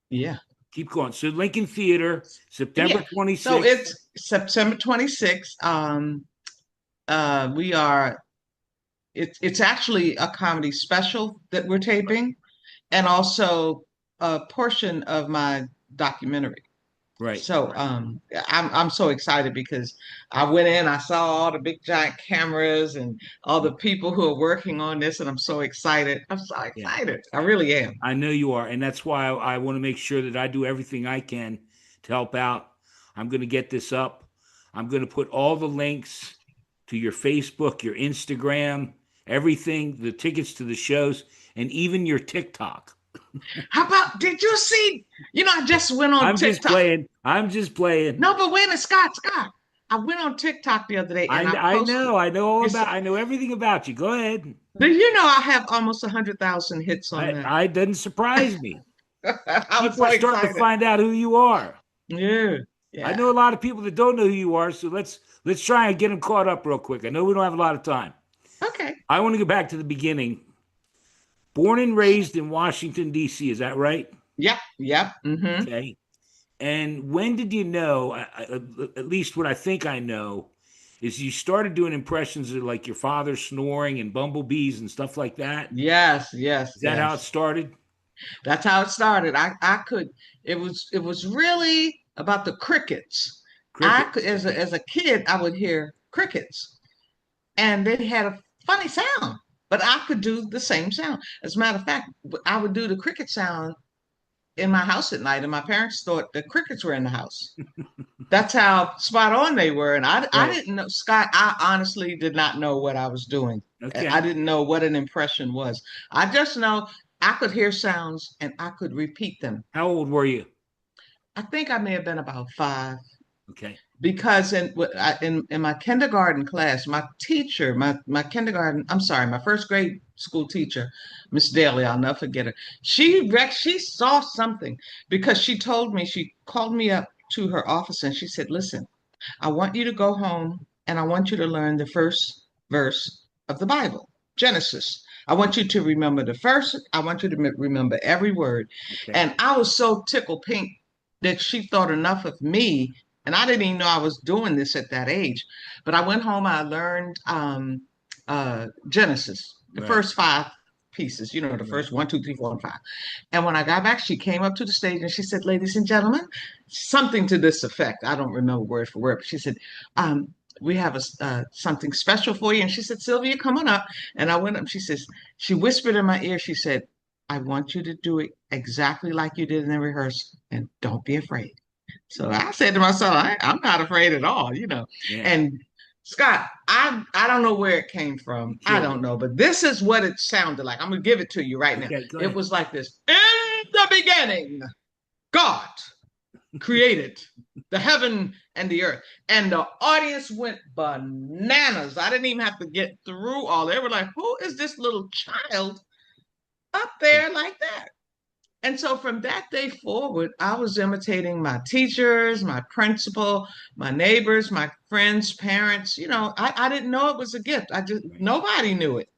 Yeah. Keep going. So Lincoln Theater, September Yeah. So 26th. it's September 26th. We are it's actually a comedy special that we're taping and also a portion of my documentary. Right. So I'm so excited because I went in, I saw all the big giant cameras and all the people who are working on this, and I'm so excited. I'm so Yeah. excited. I really am. I know you are. And that's why I want to make sure that I do everything I can to help out. I'm going to get this up. I'm going to put all the links to your Facebook, your Instagram, everything, the tickets to the shows, and even your TikTok. How about, did you see? I just went on I'm just TikTok. playing. I'm just playing. No, but wait a minute, Scott. I went on TikTok the other day and I I posted. know. I know all It's, about. I know everything about you. Go ahead. do you know I have almost 100,000 hits on that? I doesn't surprise me. I was People so are starting to excited. find out who you are. Yeah, I yeah. know a lot of people that don't know who you are, so let's try and get them caught up real quick. I know we don't have a lot of time. Okay. I want to go back to the beginning. Born and raised in Washington D.C., is that right? Yep, yep. Mm-hmm. Okay. And when did you know? At least what I think I know is you started doing impressions of like your father snoring and bumblebees and stuff like that. Yes, yes, Is that how it yes. started? That's how it started. I could it was really about the crickets. I could Crickets. as a kid I would hear crickets and they had a funny sound, but I could do the same sound. As a matter of fact, I would do the cricket sound in my house at night and my parents thought the crickets were in the house. That's how spot on they were. And I Right. didn't know, Scott, I honestly did not know what I was doing. I Okay. didn't know what an impression was. I just know I could hear sounds and I could repeat them. How old were you? I think I may have been about 5 Okay. because in my kindergarten class, my teacher, my kindergarten, I'm sorry, my first grade school teacher, Miss Daly, I'll never forget her. She saw something because she called me up to her office and she said, "Listen, I want you to go home and I want you to learn the first verse of the Bible, Genesis. I want you to remember the first. I want you to remember every word." Okay. And I was so tickled pink that she thought enough of me. And I didn't even know I was doing this at that age. But I went home, I learned Genesis, the Right. first 5 pieces, the Right. first one, two, three, four, and five. And when I got back, she came up to the stage and she said, "Ladies and gentlemen," something to this effect. I don't remember word for word, but she said, "We have something special for you." And she said, "Sylvia, come on up." And I went up. She whispered in my ear. She said, "I want you to do it exactly like you did in the rehearsal, and don't be afraid." So I said to myself, I'm not afraid at all. Yeah. And Scott, I don't know where it came from. You I killed don't it. know, but this is what it sounded like. I'm gonna give it to you right now. Okay. Go It ahead. was like this. In the beginning, God created the heaven and the earth. And the audience went bananas. I didn't even have to get through all. They were like, "Who is this little child up Yeah. there like that?" And so from that day forward, I was imitating my teachers, my principal, my neighbors, my friends, parents. I didn't know it was a gift. Nobody knew it.